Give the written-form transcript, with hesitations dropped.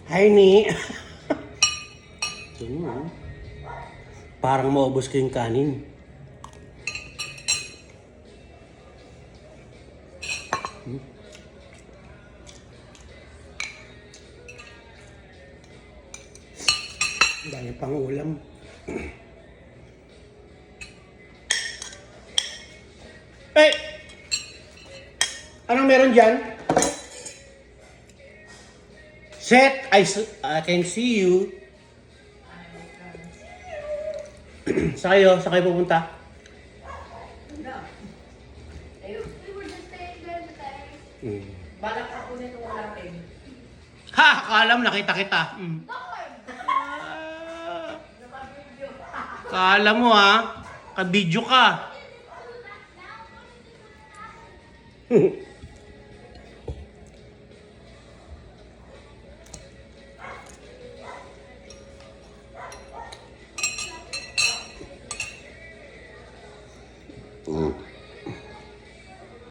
Hi, Ni. Parang maubos ko yung kanin. Dahil pang ulam. Hey! Anong meron dyan? Seth, I can see you. Saan kayo pupunta? No. We were just staying there today. Balak ako nito natin. Ha! Akala mo nakita kita. Akala mo ha, ka-video ka.